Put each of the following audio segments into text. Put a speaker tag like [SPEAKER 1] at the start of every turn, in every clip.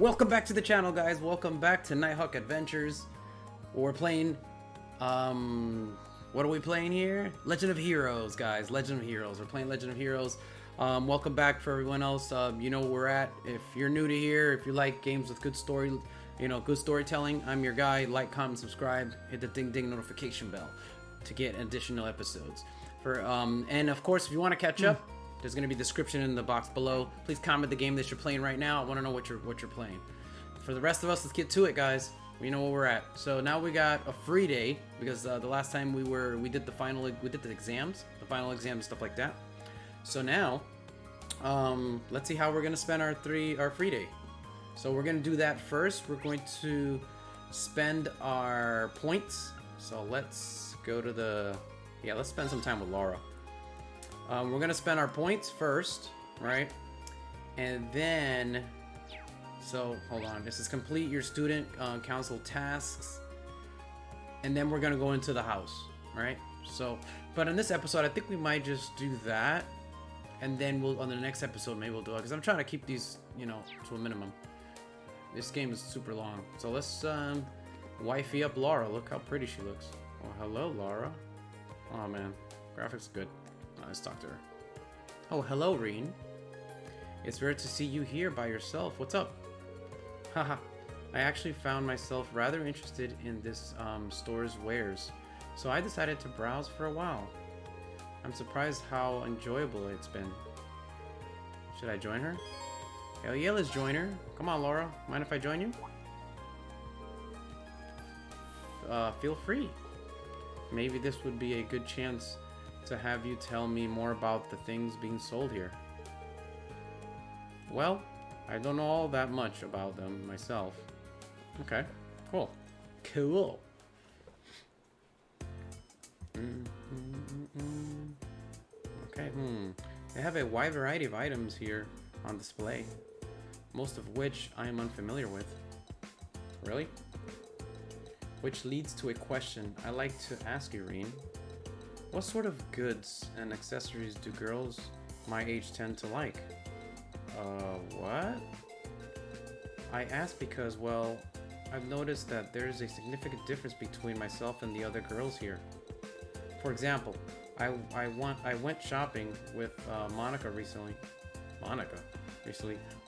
[SPEAKER 1] Welcome back to the channel, guys. Welcome back to Nighthawk Adventures. We're playing, what are we playing here? Legend of Heroes, guys. Legend of Heroes. We're playing Legend of Heroes. Welcome back for everyone else. You know where we're at. If you're new to here, if you like games with good story, good storytelling, I'm your guy. Like, comment, subscribe, hit the ding notification bell to get additional episodes. And of course, if you want to catch up, there's going to be a description in the box below. Please comment the game that you're playing right now. I want to know what you're playing. For the rest of us, let's get to it, guys. We know where we're at. So now we got a free day because the last time we did the exams, the final exams and stuff like that. So now, let's see how we're going to spend our free day. So we're going to do that first. We're going to spend our points. So let's go to let's spend some time with Laura. We're gonna spend our points first, right? And then, so hold on. This is complete your student council tasks, and then we're gonna go into the house, right? So, but in this episode, I think we might just do that, and then we'll on the next episode maybe we'll do it because I'm trying to keep these, to a minimum. This game is super long, so let's wifey up Laura. Look how pretty she looks. Oh, hello, Laura. Oh man, graphics good. Let's talk to her. Oh, hello, Reen. It's rare to see you here by yourself. What's up? Haha. I actually found myself rather interested in this store's wares, so I decided to browse for a while. I'm surprised how enjoyable it's been. Should I join her? Hell yeah, let's join her. Come on, Laura. Mind if I join you? Feel free. Maybe this would be a good chance to have you tell me more about the things being sold here. Well, I don't know all that much about them myself. Okay, cool. Cool. Okay, They have a wide variety of items here on display, most of which I am unfamiliar with. Really? Which leads to a question I like to ask you, Reen. What sort of goods and accessories do girls my age tend to like? What? I ask because, well, I've noticed that there's a significant difference between myself and the other girls here. For example, I went shopping with Monica recently,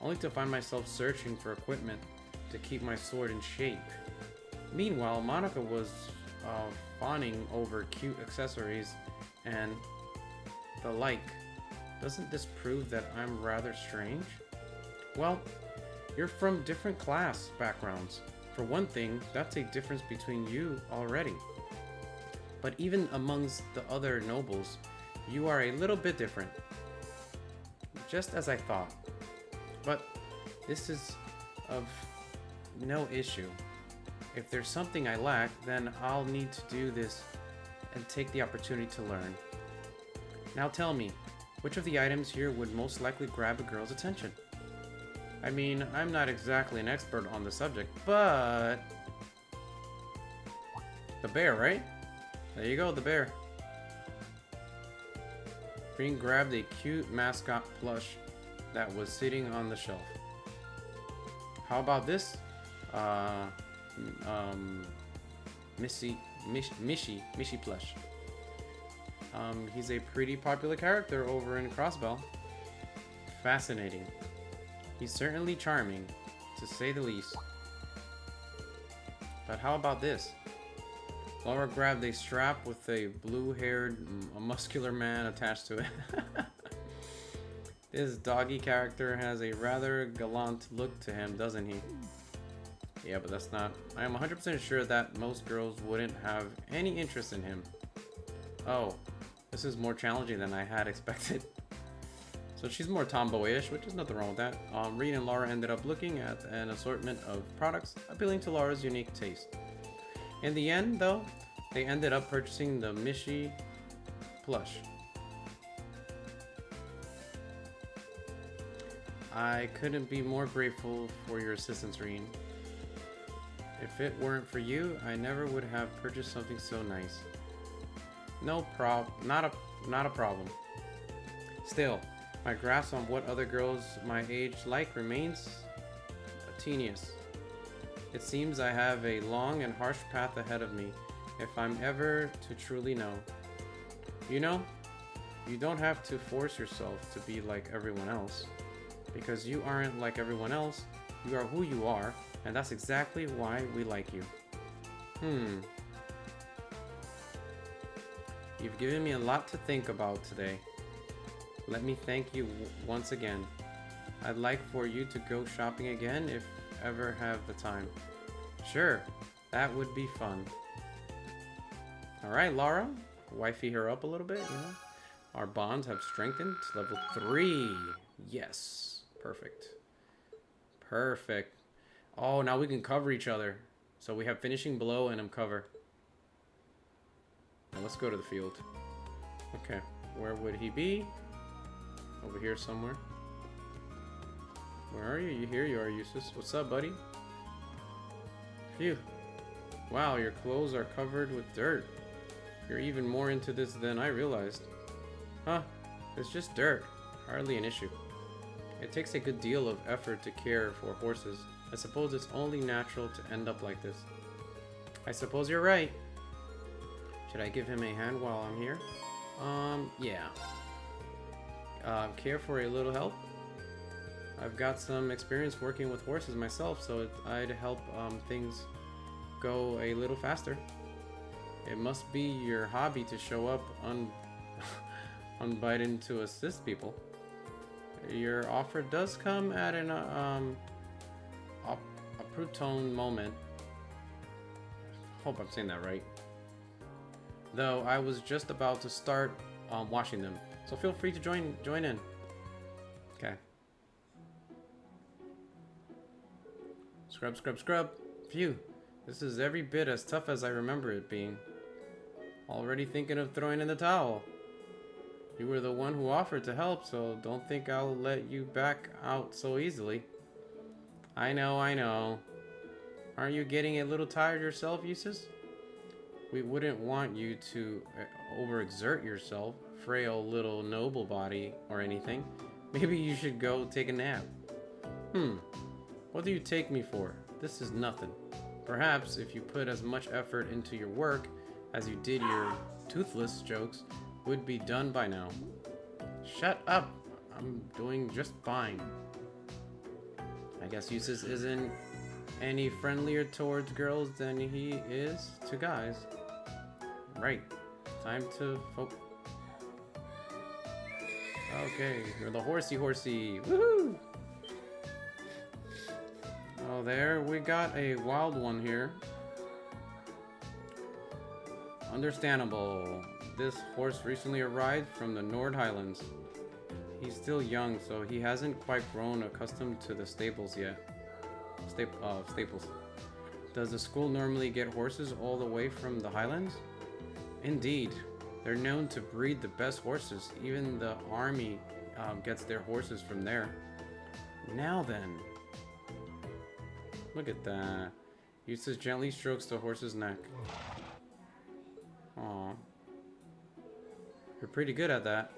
[SPEAKER 1] only to find myself searching for equipment to keep my sword in shape. Meanwhile, Monica was fawning over cute accessories and the like. Doesn't this prove that I'm rather strange? Well, you're from different class backgrounds. For one thing, that's a difference between you already. But even amongst the other nobles, you are a little bit different. Just as I thought. But this is of no issue. If there's something I lack, then I'll need to do this and take the opportunity to learn. Now tell me, which of the items here would most likely grab a girl's attention? I mean, I'm not exactly an expert on the subject, but... the bear, right? There you go, the bear. Green grabbed a cute mascot plush that was sitting on the shelf. How about this? Mishy plush. He's a pretty popular character over in Crossbell. Fascinating. He's certainly charming, to say the least. But how about this? Laura grabbed a strap with a blue-haired, muscular man attached to it. This doggy character has a rather gallant look to him, doesn't he? Yeah, but that's not... I am 100% sure that most girls wouldn't have any interest in him. Oh, this is more challenging than I had expected. So she's more tomboyish, which is nothing wrong with that. Reed and Laura ended up looking at an assortment of products appealing to Laura's unique taste. In the end, though, they ended up purchasing the Mishy plush. I couldn't be more grateful for your assistance, Reen. If it weren't for you, I never would have purchased something so nice. No not a problem. Still, my grasp on what other girls my age like remains tedious. It seems I have a long and harsh path ahead of me, if I'm ever to truly know. You know, you don't have to force yourself to be like everyone else, because you aren't like everyone else. You are who you are, and that's exactly why we like you. You've given me a lot to think about today. Let me thank you once again. I'd like for you to go shopping again if ever have the time. Sure, that would be fun. Alright, Laura. Wifey her up a little bit, you know? Our bonds have strengthened to level 3. Yes. Perfect. Perfect. Oh, now we can cover each other. So we have finishing blow and cover. Now let's go to the field. Okay. Where would he be? Over here somewhere. Where are you? You here? You are, Eustace. What's up, buddy? Phew. Wow, your clothes are covered with dirt. You're even more into this than I realized. Huh. It's just dirt. Hardly an issue. It takes a good deal of effort to care for horses. I suppose it's only natural to end up like this. I suppose you're right. Should I give him a hand while I'm here? Yeah. Care for a little help? I've got some experience working with horses myself, so I'd help things go a little faster. It must be your hobby to show up unbidden to assist people. Your offer does come at an opportune moment. Hope I'm saying that right. Though I was just about to start washing them, so feel free to join in. Okay. Scrub, scrub, scrub. Phew. This is every bit as tough as I remember it being. Already thinking of throwing in the towel. You were the one who offered to help, so don't think I'll let you back out so easily. I know, I know. Aren't you getting a little tired yourself, Eustace? We wouldn't want you to overexert yourself, frail little noble body or anything. Maybe you should go take a nap. What do you take me for? This is nothing. Perhaps if you put as much effort into your work as you did your toothless jokes, would be done by now. Shut up! I'm doing just fine. I guess Eustace isn't any friendlier towards girls than he is to guys. Right. Time to focus. Okay, you're the horsey. Woohoo! Oh, there we got a wild one here. Understandable. This horse recently arrived from the Nord Highlands. He's still young, so he hasn't quite grown accustomed to the stables yet. Staples. Does the school normally get horses all the way from the Highlands? Indeed. They're known to breed the best horses. Even the army gets their horses from there. Now then. Look at that. Eustace gently strokes the horse's neck. Aww. You're pretty good at that.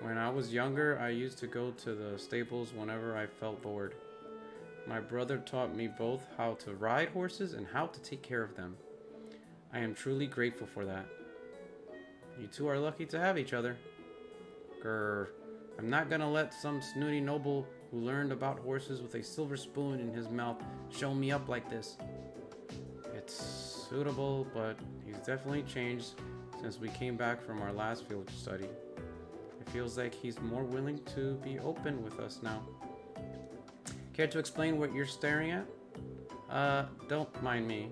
[SPEAKER 1] When I was younger, I used to go to the stables whenever I felt bored. My brother taught me both how to ride horses and how to take care of them. I am truly grateful for that. You two are lucky to have each other. Grr. I'm not gonna let some snooty noble who learned about horses with a silver spoon in his mouth show me up like this. It's suitable, but he's definitely changed since we came back from our last field study. It feels like he's more willing to be open with us now. Care to explain what you're staring at? Don't mind me.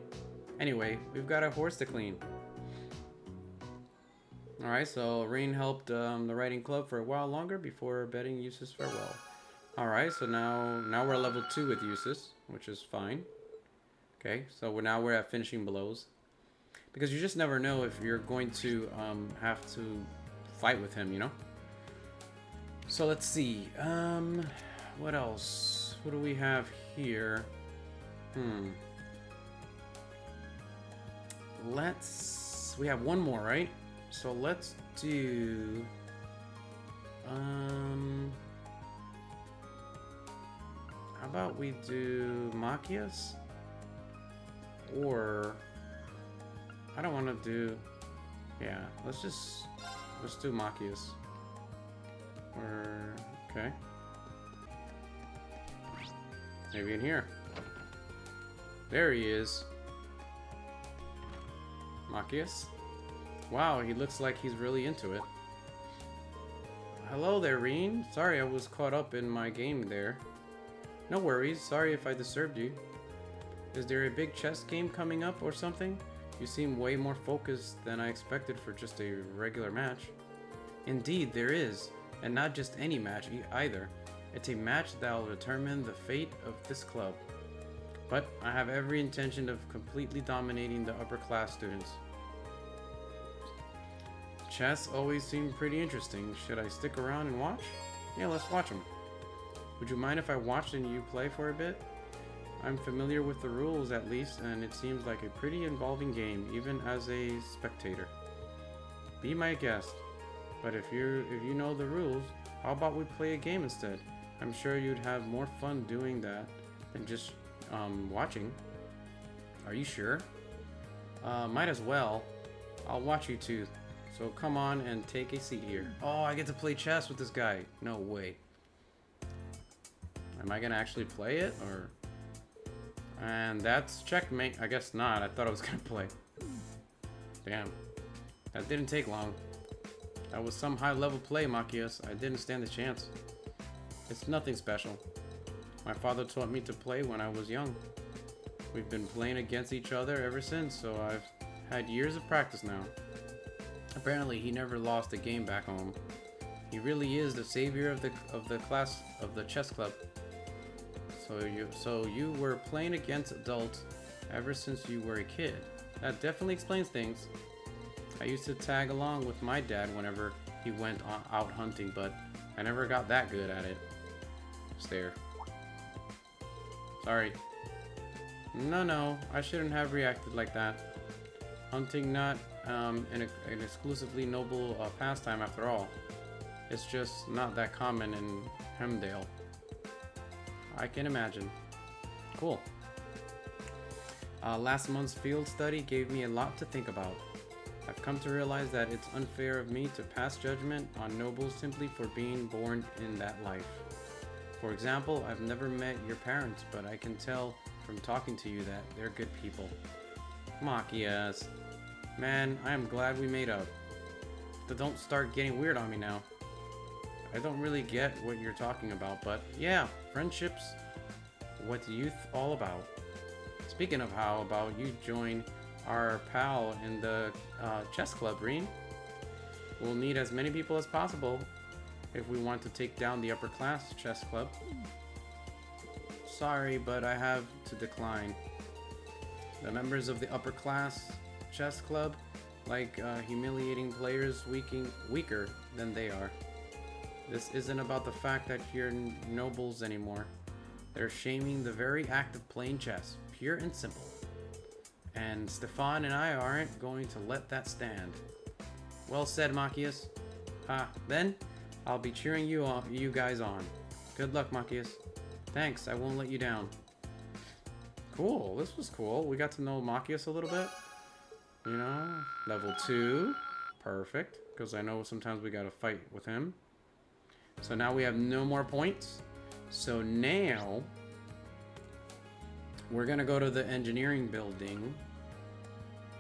[SPEAKER 1] Anyway, we've got a horse to clean. Alright, so Rain helped the riding club for a while longer before bidding Eustace farewell. Alright, so now we're level 2 with Eustace, which is fine. Okay, so we're at finishing blows. Because you just never know if you're going to have to fight with him, you know? So let's see. What else? What do we have here? We have one more, right? So let's do how about we do Machias? Or I don't want to do. Yeah, let's do Machias. Or okay. Maybe in here. There he is. Machias. Wow, he looks like he's really into it. Hello there, Reen. Sorry I was caught up in my game there. No worries, sorry if I disturbed you. Is there a big chess game coming up or something? You seem way more focused than I expected for just a regular match. Indeed, there is. And not just any match either. It's a match that will determine the fate of this club. But I have every intention of completely dominating the upper class students. Chess always seemed pretty interesting. Should I stick around and watch? Yeah, let's watch them. Would you mind if I watched and you play for a bit? I'm familiar with the rules at least, and it seems like a pretty involving game, even as a spectator. Be my guest. But if you know the rules, how about we play a game instead? I'm sure you'd have more fun doing that than just watching. Are you sure? Might as well. I'll watch you too. So come on and take a seat here. Oh, I get to play chess with this guy. No way. Am I gonna actually play it, or? And that's checkmate. I guess not. I thought I was gonna play. Damn. That didn't take long. That was some high-level play, Machias. I didn't stand a chance. It's nothing special. My father taught me to play when I was young. We've been playing against each other ever since, so I've had years of practice now. Apparently, he never lost a game back home. He really is the savior of the chess club. So you were playing against adults ever since you were a kid. That definitely explains things. I used to tag along with my dad whenever he went out hunting, but I never got that good at it. Stare. Sorry. No, I shouldn't have reacted like that. Hunting not an exclusively noble pastime after all. It's just not that common in Hemdale. I can imagine. Cool. Last month's field study gave me a lot to think about. I've come to realize that it's unfair of me to pass judgment on nobles simply for being born in that life. For example, I've never met your parents, but I can tell from talking to you that they're good people. Machias. Man, I am glad we made up. Don't start getting weird on me now. I don't really get what you're talking about, but yeah, friendships, what's youth all about? Speaking of, how about you join our pal in the chess club, Reen? We'll need as many people as possible if we want to take down the upper class chess club. Sorry, but I have to decline. The members of the upper class chess club like humiliating players weaker than they are. This isn't about the fact that you're nobles anymore. They're shaming the very act of playing chess, pure and simple. And Stefan and I aren't going to let that stand. Well said, Machias. Then I'll be cheering you guys on. Good luck, Machias. Thanks, I won't let you down. Cool, this was cool. We got to know Machias a little bit. You know, level 2. Perfect, because I know sometimes we gotta fight with him. So now we have no more points. So now we're gonna go to the engineering building.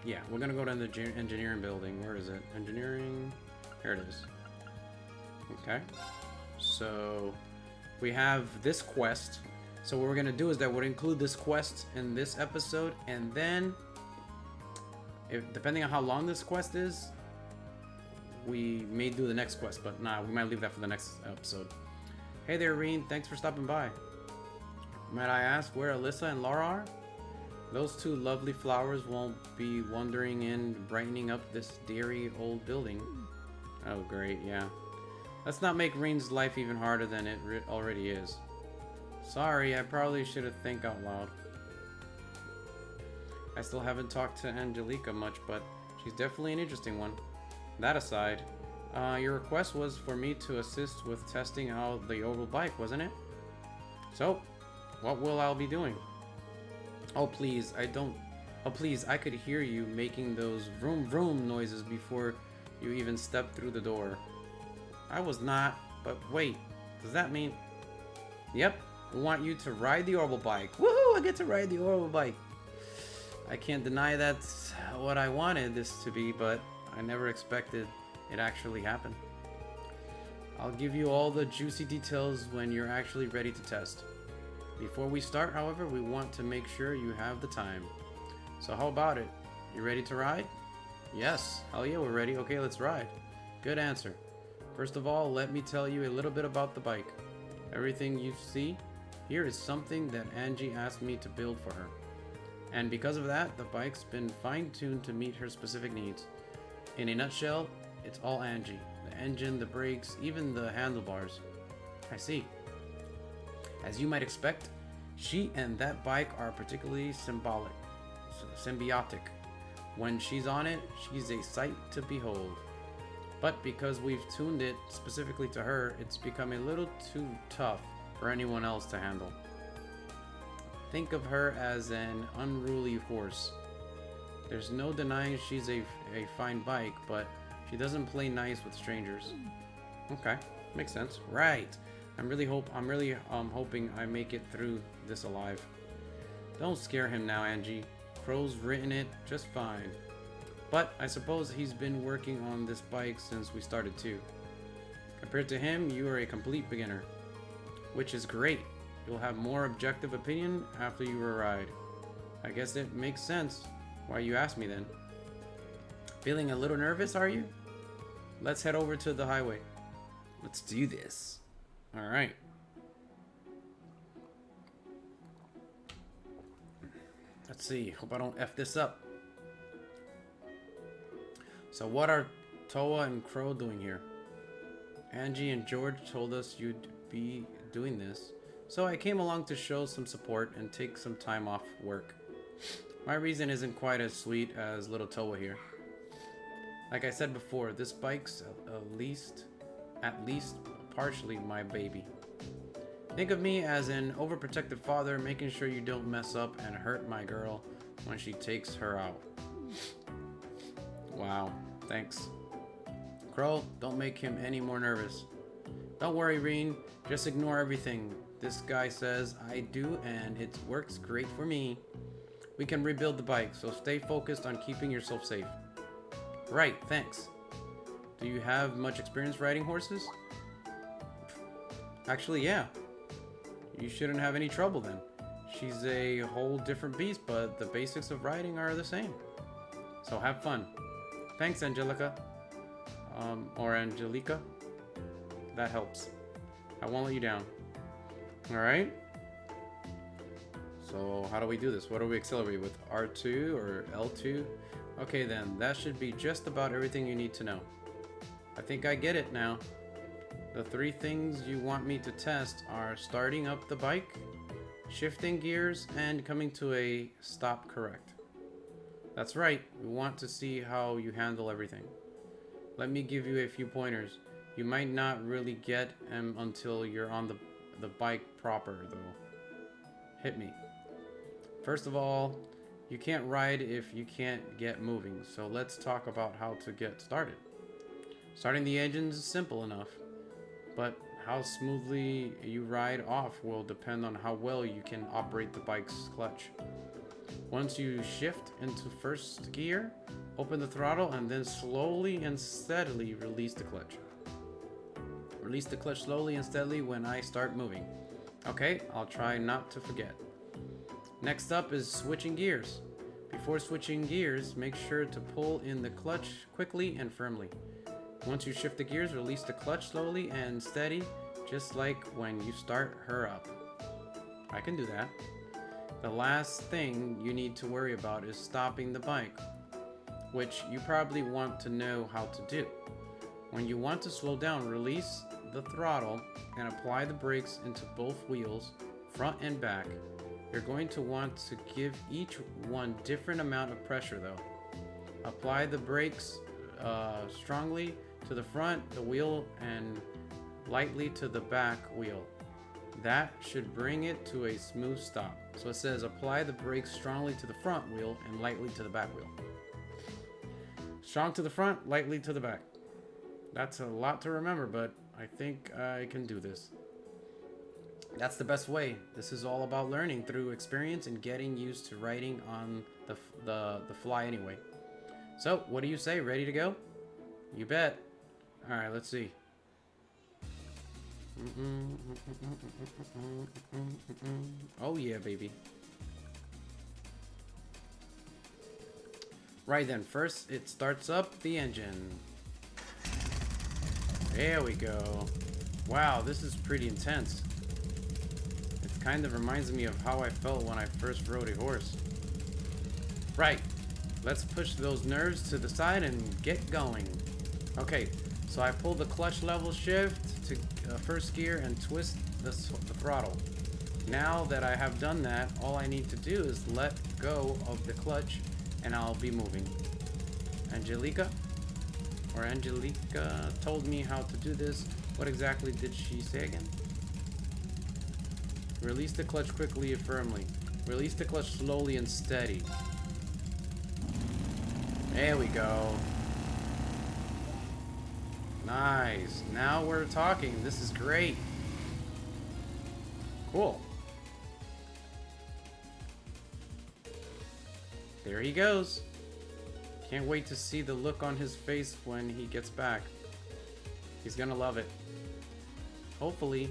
[SPEAKER 1] Yeah, we're gonna go to the engineering building. Where is it? Engineering. Here it is. Okay. So we have this quest. So what we're gonna do is that we'll include this quest in this episode, and then, depending on how long this quest is, we may do the next quest, but nah, we might leave that for the next episode. Hey there, Reen. Thanks for stopping by. Might I ask where Alyssa and Laura are? Those two lovely flowers won't be wandering in, brightening up this deary old building. Oh, great, yeah. Let's not make Reen's life even harder than it already is. Sorry, I probably should have think out loud. I still haven't talked to Angelica much, but she's definitely an interesting one. That aside, your request was for me to assist with testing out the Orbital Bike, wasn't it? So, What will I be doing? Oh please, I don't... Oh please, I could hear you making those vroom vroom noises before you even stepped through the door. I was not, but wait, does that mean... Yep, we want you to ride the Orbital Bike. Woohoo, I get to ride the Orbital Bike. I can't deny that's what I wanted this to be, but I never expected it actually happened. I'll give you all the juicy details when you're actually ready to test. Before we start, however, we want to make sure you have the time. So how about it? You ready to ride? Yes. Hell yeah, we're ready. Okay, let's ride. Good answer. First of all, let me tell you a little bit about the bike. Everything you see here is something that Angie asked me to build for her. And because of that, the bike's been fine-tuned to meet her specific needs. In a nutshell, it's all Angie. The engine, the brakes, even the handlebars. I see. As you might expect, she and that bike are particularly symbiotic. When she's on it, she's a sight to behold. But because we've tuned it specifically to her, it's become a little too tough for anyone else to handle. Think of her as an unruly horse. There's no denying she's a fine bike, but she doesn't play nice with strangers. Okay, makes sense. Right. I'm really hoping I make it through this alive. Don't scare him now, Angie. Crow's written it just fine. But I suppose he's been working on this bike since we started too. Compared to him, you are a complete beginner. Which is great. You'll have more objective opinion after you ride. I guess it makes sense why you asked me then. Feeling a little nervous, are you? Let's head over to the highway. Let's do this. Alright. Let's see. Hope I don't F this up. So what are Toa and Crow doing here? Angie and George told us you'd be doing this. So I came along to show some support and take some time off work. My reason isn't quite as sweet as little Toa here. Like I said before, this bike's at least partially my baby. Think of me as an overprotective father, making sure you don't mess up and hurt my girl when she takes her out. Wow, thanks. Crow, don't make him any more nervous. Don't worry, Reen, just ignore everything this guy says I do, and it works great for me. We can rebuild the bike, so stay focused on keeping yourself safe. Right, thanks. Do you have much experience riding horses? Actually, yeah. You shouldn't have any trouble then. She's a whole different beast, but the basics of riding are the same. So have fun. Thanks, Angelica. Or Angelica. That helps. I won't let you down. Alright. So how do we do this? What do we accelerate with? R2 or L2? Okay then, that should be just about everything you need to know. I think I get it now. The 3 things you want me to test are starting up the bike, shifting gears, and coming to a stop correct. That's right, we want to see how you handle everything. Let me give you a few pointers. You might not really get them until you're on the bike proper though. Hit me. First of all, you can't ride if you can't get moving, so let's talk about how to get started. Starting the engine is simple enough, but how smoothly you ride off will depend on how well you can operate the bike's clutch. Once you shift into first gear, open the throttle and then slowly and steadily release the clutch. Release the clutch slowly and steadily when I start moving. Okay, I'll try not to forget. Next up is switching gears. Before switching gears, make sure to pull in the clutch quickly and firmly. Once you shift the gears, release the clutch slowly and steady, just like when you start her up. I can do that. The last thing you need to worry about is stopping the bike, which you probably want to know how to do. When you want to slow down, release the throttle and apply the brakes into both wheels, front and back. You're going to want to give each one different amount of pressure though. Apply the brakes strongly to the front, the wheel, and lightly to the back wheel. That should bring it to a smooth stop. So it says apply the brakes strongly to the front wheel and lightly to the back wheel. Strong to the front, lightly to the back. That's a lot to remember, but I think I can do this. That's the best way. This is all about learning through experience and getting used to riding on the fly anyway. So, what do you say? Ready to go? You bet. Alright, let's see. Oh yeah, baby. Right then, first it starts up the engine. There we go. Wow, this is pretty intense. It kind of reminds me of how I felt when I first rode a horse. Right, let's push those nerves to the side and get going. Okay, so I pull the clutch level shift to first gear and twist the throttle. Now that I have done that, all I need to do is let go of the clutch and I'll be moving. Angelica told me how to do this. What exactly did she say again? Release the clutch quickly and firmly. Release the clutch slowly and steady. There we go. Nice. Now we're talking. This is great. Cool. There he goes. Can't wait to see the look on his face when he gets back. He's gonna love it. Hopefully.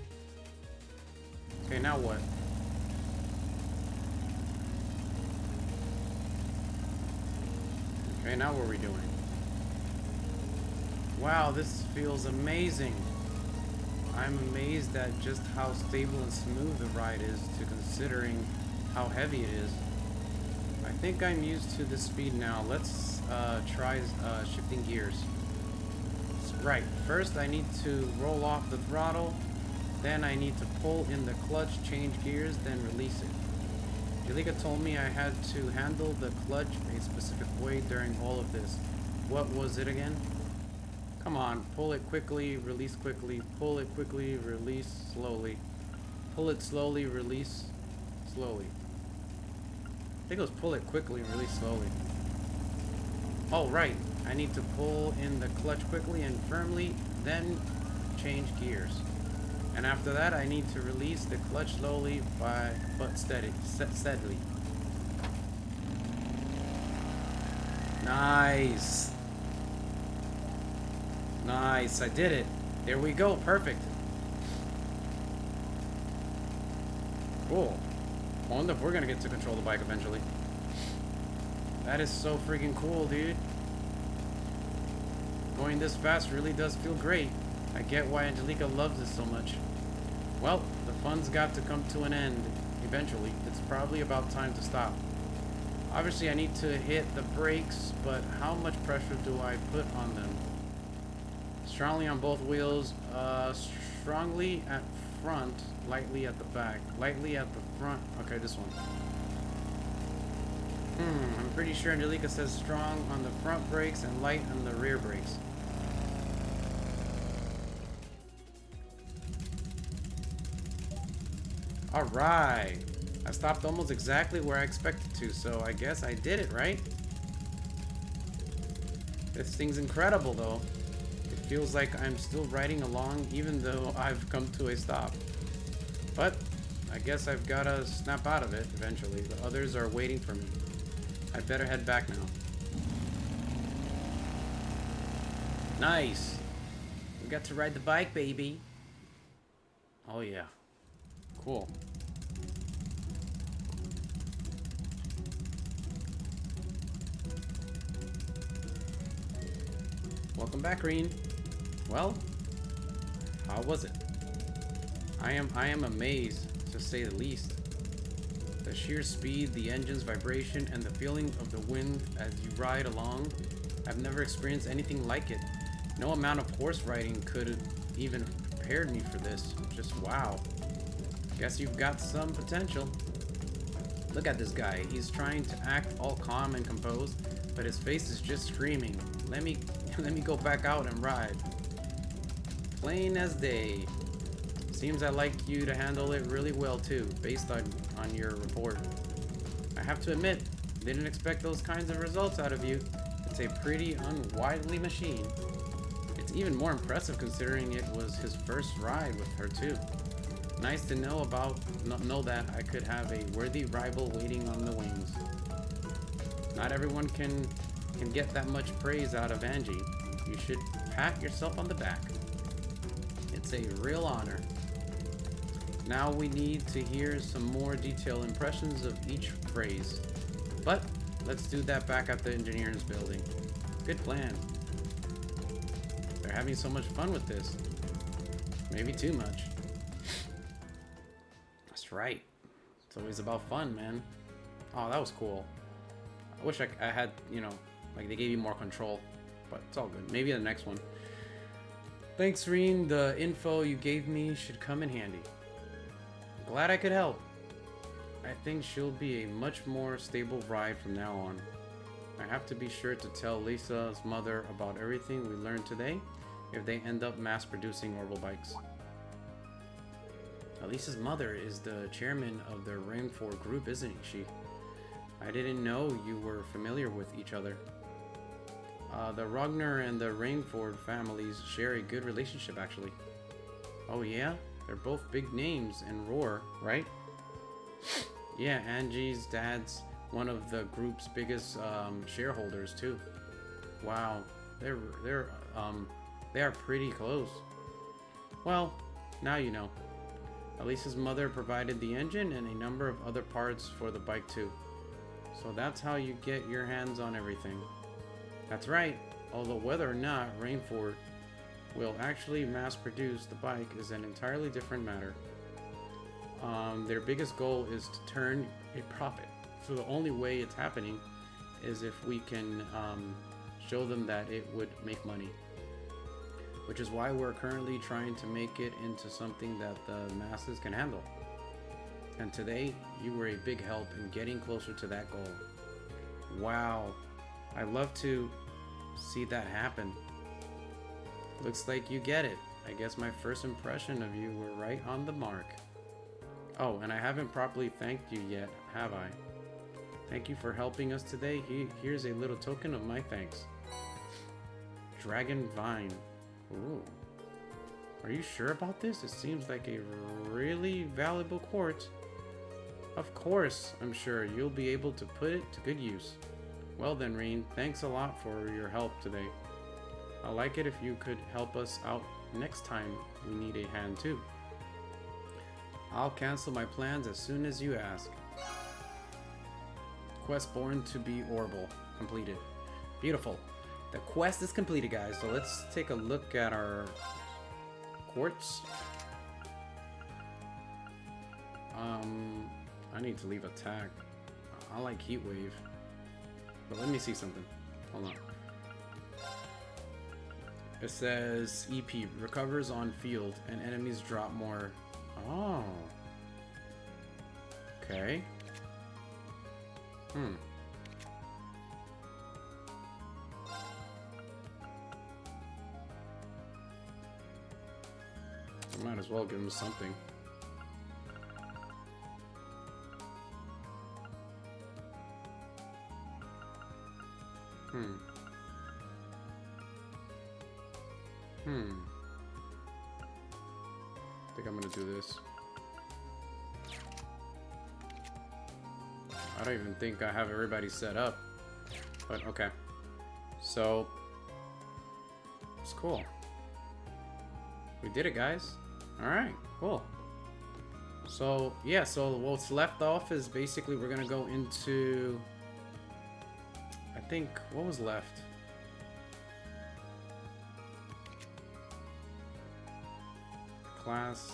[SPEAKER 1] Okay, now what? Okay, now what are we doing? Wow, this feels amazing. I'm amazed at just how stable and smooth the ride is to considering how heavy it is. I think I'm used to the speed now. Let's try shifting gears. Right, first I need to roll off the throttle, then I need to pull in the clutch, change gears, then release it. Angelica told me I had to handle the clutch a specific way during all of this. What was it again? Come on, pull it quickly, release quickly, pull it quickly, release slowly. Pull it slowly, release slowly. I think it was pull it quickly and release slowly. Oh, right. I need to pull in the clutch quickly and firmly, then change gears. And after that, I need to release the clutch slowly but steadily. Nice. Nice, I did it. There we go, perfect. Cool. I wonder if we're gonna get to control the bike eventually. That is so freaking cool, dude. Going this fast really does feel great. I get why Angelica loves this so much. Well, the fun's got to come to an end eventually. It's probably about time to stop. Obviously, I need to hit the brakes, but how much pressure do I put on them? Strongly on both wheels, strongly at front, lightly at the back. Lightly at the front. Okay, this one. I'm pretty sure Angelica says strong on the front brakes and light on the rear brakes. Alright. I stopped almost exactly where I expected to, so I guess I did it, right? This thing's incredible, though. It feels like I'm still riding along even though I've come to a stop. But I guess I've gotta snap out of it eventually. The others are waiting for me. I'd better head back now. Nice. We got to ride the bike, baby. Oh yeah. Cool. Welcome back, Green. Well, how was it? I am amazed, to say the least. The sheer speed, the engine's vibration, and the feeling of the wind as you ride along. I've never experienced anything like it. No amount of horse riding could have even prepared me for this. Just wow. Guess you've got some potential. Look at this guy. He's trying to act all calm and composed, but his face is just screaming. Let me go back out and ride. Plain as day. Seems I like you to handle it really well too, based on your report. I have to admit, didn't expect those kinds of results out of you. It's a pretty unwieldy machine. It's even more impressive considering it was his first ride with her too. Nice to know that I could have a worthy rival waiting on the wings. Not everyone can get that much praise out of Angie. You should pat yourself on the back. It's a real honor. Now we need to hear some more detailed impressions of each phrase. But let's do that back at the engineers building. Good plan. They're having so much fun with this. Maybe too much. That's right. It's always about fun, man. Oh, that was cool. I wish I had, you know, like they gave you more control. But it's all good. Maybe the next one. Thanks, Reen. The info you gave me should come in handy. Glad I could help. I think she'll be a much more stable ride from now on. I have to be sure to tell Lisa's mother about everything we learned today if they end up mass-producing Orbital Bikes. Lisa's mother is the chairman of the Rainford group, isn't she? I didn't know you were familiar with each other. The Rogner and the Rainford families share a good relationship, actually. Oh yeah? They're both big names in Roar, right? Yeah, Angie's dad's one of the group's biggest shareholders too. Wow, they are pretty close. Well, now you know. Elisa's mother provided the engine and a number of other parts for the bike too. So that's how you get your hands on everything. That's right. Although whether or not Rainford will actually mass produce the bike is an entirely different matter. Their biggest goal is to turn a profit. So the only way it's happening is if we can show them that it would make money. Which is why we're currently trying to make it into something that the masses can handle. And today, you were a big help in getting closer to that goal. Wow, I'd love to see that happen. Looks like you get it. I guess my first impression of you were right on the mark. Oh, and I haven't properly thanked you yet, have I? Thank you for helping us today. Here's a little token of my thanks. Dragon Vine. Ooh. Are you sure about this? It seems like a really valuable quartz. Of course, I'm sure you'll be able to put it to good use. Well then, Reen, thanks a lot for your help today. I'd like it if you could help us out next time we need a hand too. I'll cancel my plans as soon as you ask. Quest born to be Orbital completed. Beautiful. The quest is completed, guys. So let's take a look at our quartz. I need to leave a tag. I like Heat Wave. But let me see something. Hold on. It says EP recovers on field and enemies drop more. Oh. Okay. I might as well give him something. I think I'm gonna do this. I don't even think I have everybody set up. But okay. So it's cool. We did it, guys. Alright, cool. So yeah, so what's left off is basically we're gonna go into, I think, what was left? Class.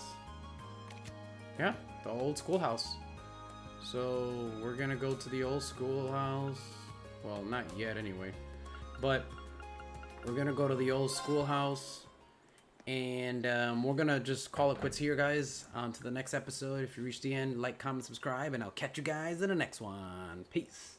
[SPEAKER 1] Yeah, the old schoolhouse. So we're gonna go to the old schoolhouse. Well, not yet anyway. But we're gonna go to the old schoolhouse. And we're gonna just call it quits here, guys. On to the next episode. If you reach the end, like, comment, subscribe, and I'll catch you guys in the next one. Peace.